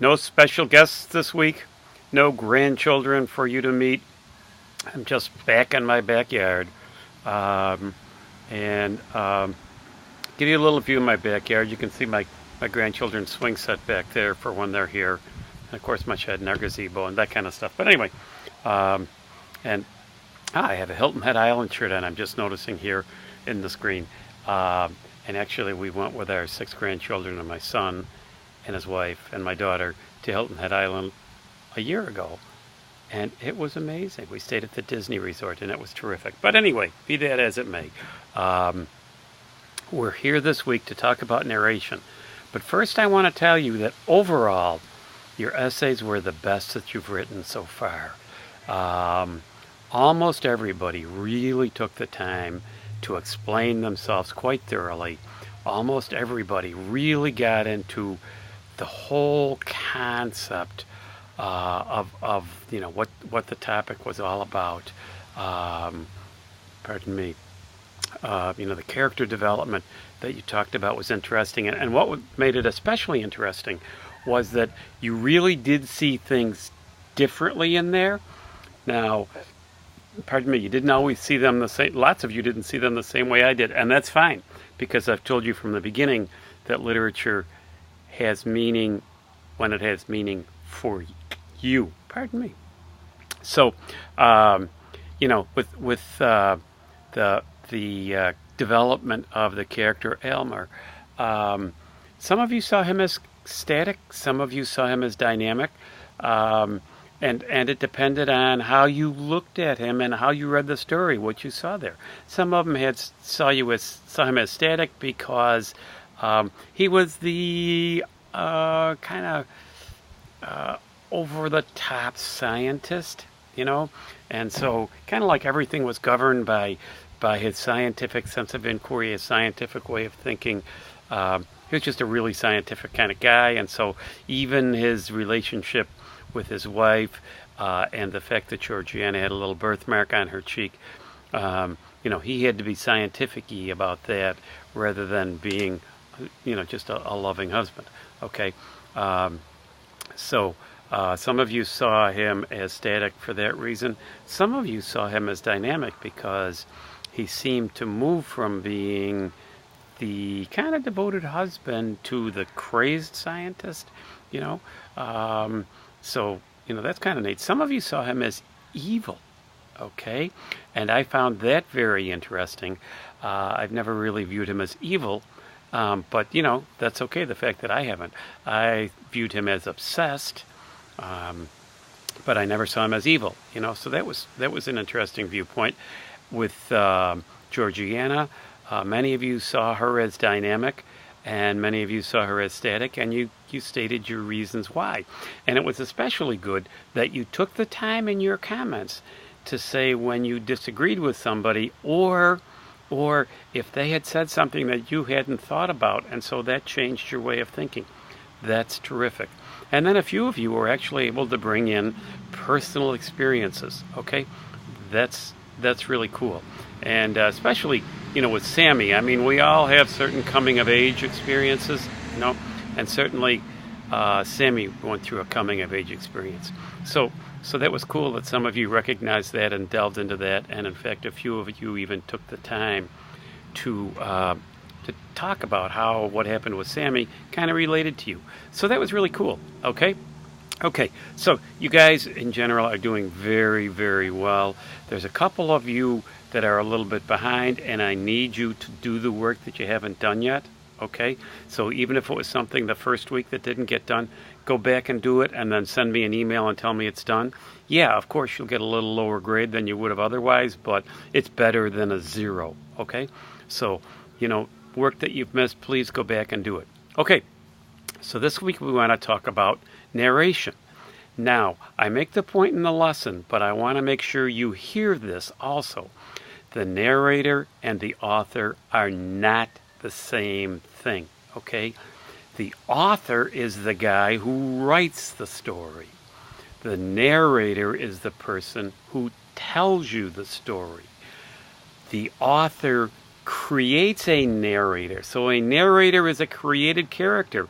No special guests this week. No grandchildren for you to meet. I'm just back in my backyard. Um, and give you a little view of my backyard. You can see my grandchildren's swing set back there for when they're here. And of course, my shed and our gazebo and that kind of stuff. But anyway, um, and I have a Hilton Head Island shirt on. I'm just noticing here in the screen. And actually, we went with our 6 grandchildren and my son and his wife and my daughter to Hilton Head Island a year ago. And it was amazing. We stayed at the Disney Resort, and it was terrific. But anyway, be that as it may, we're here this week to talk about narration. But first, I want to tell you that overall, your essays were the best that you've written so far. Almost everybody really took the time to explain themselves quite thoroughly. Almost everybody really got into the whole concept of what the topic was all about. Pardon me. The character development that you talked about was interesting, and what made it especially interesting was that you really did see things differently in there. Now, pardon me, you didn't always see them the same. Lots of you didn't see them the same way I did, and that's fine, because I've told you from the beginning that literature has meaning when it has meaning for you. Pardon me. So, with the development of the character Elmer, some of you saw him as static, some of you saw him as dynamic, and it depended on how you looked at him and how you read the story, what you saw there. Some of them saw him as static because he was the kind of over the top scientist, and so kind of like everything was governed by his scientific sense of inquiry, his scientific way of thinking. He was just a really scientific kind of guy, and so even his relationship with his wife and the fact that Georgiana had a little birthmark on her cheek, he had to be scientific-y about that rather than being, just a loving husband. Okay, so some of you saw him as static for that reason. Some of you saw him as dynamic because he seemed to move from being the kind of devoted husband to the crazed scientist, so, that's kind of neat. Some of you saw him as evil, okay? And I found that very interesting. I've never really viewed him as evil, but, that's okay, the fact that I haven't. I viewed him as obsessed, but I never saw him as evil, so that was an interesting viewpoint. With Georgiana, many of you saw her as dynamic, and many of you saw her as static, and you stated your reasons why. And it was especially good that you took the time in your comments to say when you disagreed with somebody, or if they had said something that you hadn't thought about, and so that changed your way of thinking. That's terrific. And then a few of you were actually able to bring in personal experiences, okay? That's really cool. And especially, with Sammy, I mean, we all have certain coming-of-age experiences, and certainly Sammy went through a coming-of-age experience. So that was cool that some of you recognized that and delved into that, and in fact, a few of you even took the time to talk about how what happened with Sammy kind of related to you. So that was really cool, okay? Okay, so you guys in general are doing very, very well. There's a couple of you that are a little bit behind, and I need you to do the work that you haven't done yet, okay? So even if it was something the first week that didn't get done, go back and do it and then send me an email and tell me it's done. Yeah, of course you'll get a little lower grade than you would have otherwise, but it's better than a 0, okay? So, work that you've missed, please go back and do it. Okay, so this week we want to talk about narration. Now, I make the point in the lesson, but I want to make sure you hear this also. The narrator and the author are not the same thing, okay? The author is the guy who writes the story. The narrator is the person who tells you the story. The author creates a narrator. So a narrator is a created character.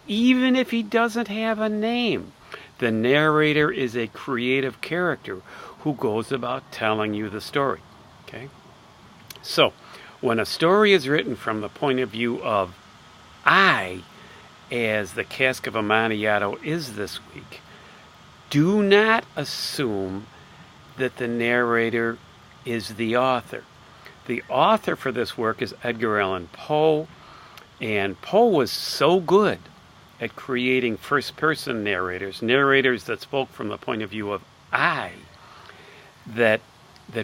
even if he doesn't have a name. The narrator is a creative character who goes about telling you the story. Okay? So, when a story is written from the point of view of I, as the Cask of Amontillado is this week, do not assume that the narrator is the author. The author for this work is Edgar Allan Poe, and Poe was so good at creating first-person narrators that spoke from the point of view of I, that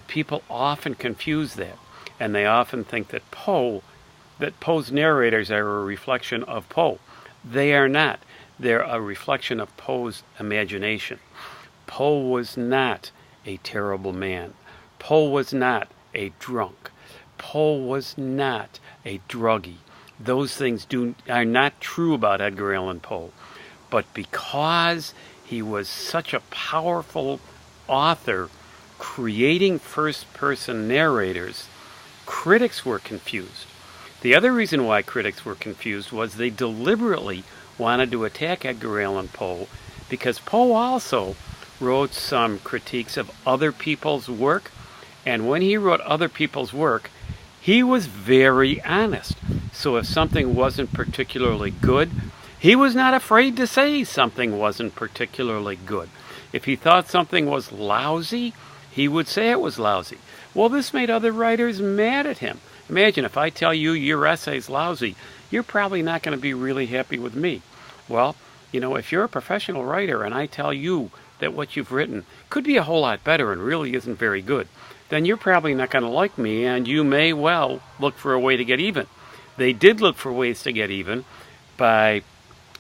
people often confuse that, and they often think that Poe's narrators are a reflection of Poe. They are not. They're a reflection of Poe's imagination. Poe was not a terrible man. Poe was not a drunk. Poe was not a druggie. Those things are not true about Edgar Allan Poe. But because he was such a powerful author creating first-person narrators, critics were confused. The other reason why critics were confused was they deliberately wanted to attack Edgar Allan Poe because Poe also wrote some critiques of other people's work, and when he wrote other people's work, he was very honest. So if something wasn't particularly good, he was not afraid to say something wasn't particularly good. If he thought something was lousy, he would say it was lousy. Well, this made other writers mad at him. Imagine if I tell you your essay's lousy, you're probably not going to be really happy with me. Well, if you're a professional writer and I tell you that what you've written could be a whole lot better and really isn't very good, then you're probably not going to like me, and you may well look for a way to get even. They did look for ways to get even by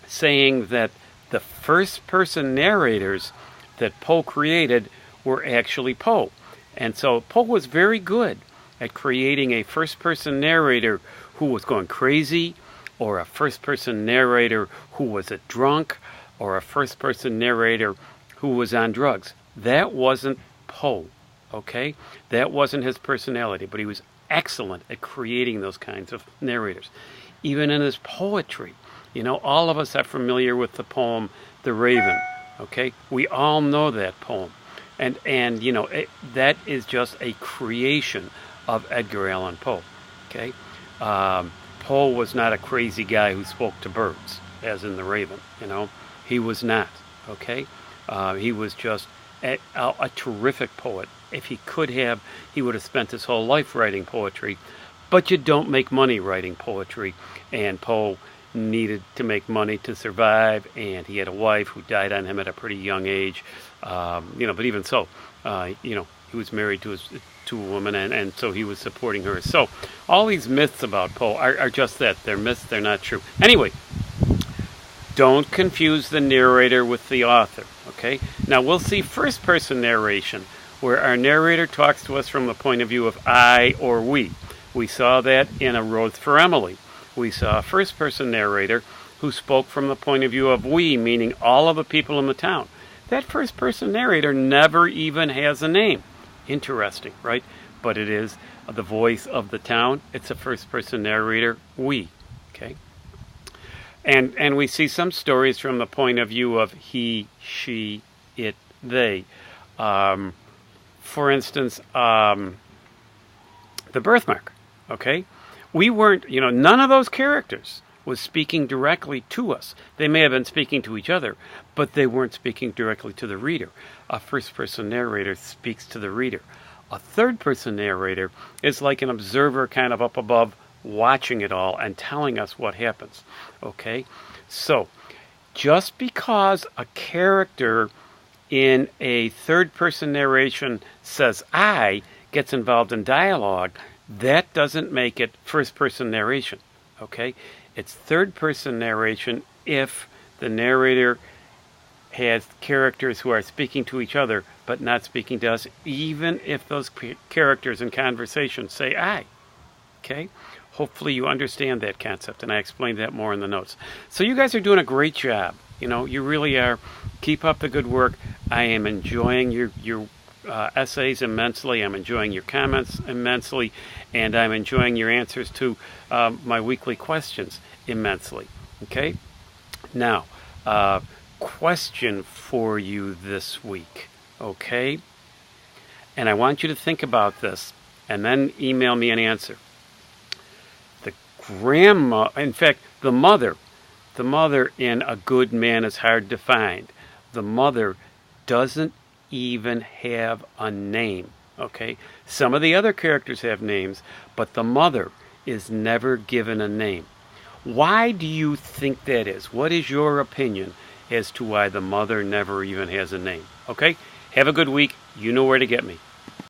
saying that the first-person narrators that Poe created were actually Poe. And so Poe was very good at creating a first-person narrator who was going crazy, or a first-person narrator who was a drunk, or a first-person narrator who was on drugs. That wasn't Poe, okay? That wasn't his personality, but he was excellent at creating those kinds of narrators. Even in his poetry, all of us are familiar with the poem The Raven, okay? We all know that poem. And that is just a creation of Edgar Allan Poe, okay? Poe was not a crazy guy who spoke to birds, as in The Raven, He was not, okay? He was just a terrific poet. If he could have, he would have spent his whole life writing poetry. But you don't make money writing poetry. And Poe needed to make money to survive, and he had a wife who died on him at a pretty young age. But even so, he was married to a woman, and so he was supporting her. So all these myths about Poe are just that. They're myths, they're not true. Anyway, don't confuse the narrator with the author, okay? Now, we'll see first-person narration, where our narrator talks to us from the point of view of I or we. We saw that in A Rose for Emily. We saw a first-person narrator who spoke from the point of view of we, meaning all of the people in the town. That first-person narrator never even has a name. Interesting, right? But it is the voice of the town. It's a first-person narrator, we, okay? And we see some stories from the point of view of he, she, it, they. For instance, the birthmark, okay? We weren't, none of those characters was speaking directly to us. They may have been speaking to each other, but they weren't speaking directly to the reader. A first-person narrator speaks to the reader. A third-person narrator is like an observer kind of up above, watching it all and telling us what happens, okay? So, just because a character in a third-person narration says I, gets involved in dialogue, that doesn't make it first-person narration, okay? It's third-person narration if the narrator has characters who are speaking to each other but not speaking to us, even if those characters in conversation say I, okay? Hopefully you understand that concept, and I explained that more in the notes. So you guys are doing a great job. You really are. Keep up the good work. I am enjoying your essays immensely. I'm enjoying your comments immensely, and I'm enjoying your answers to my weekly questions immensely. Okay? Now, question for you this week, okay? And I want you to think about this and then email me an answer. The grandma, in fact, the mother in A Good Man Is Hard to Find, the mother doesn't even have a name, okay? Some of the other characters have names, but the mother is never given a name. Why do you think that is? What is your opinion as to why the mother never even has a name? Okay? Have a good week. You know where to get me.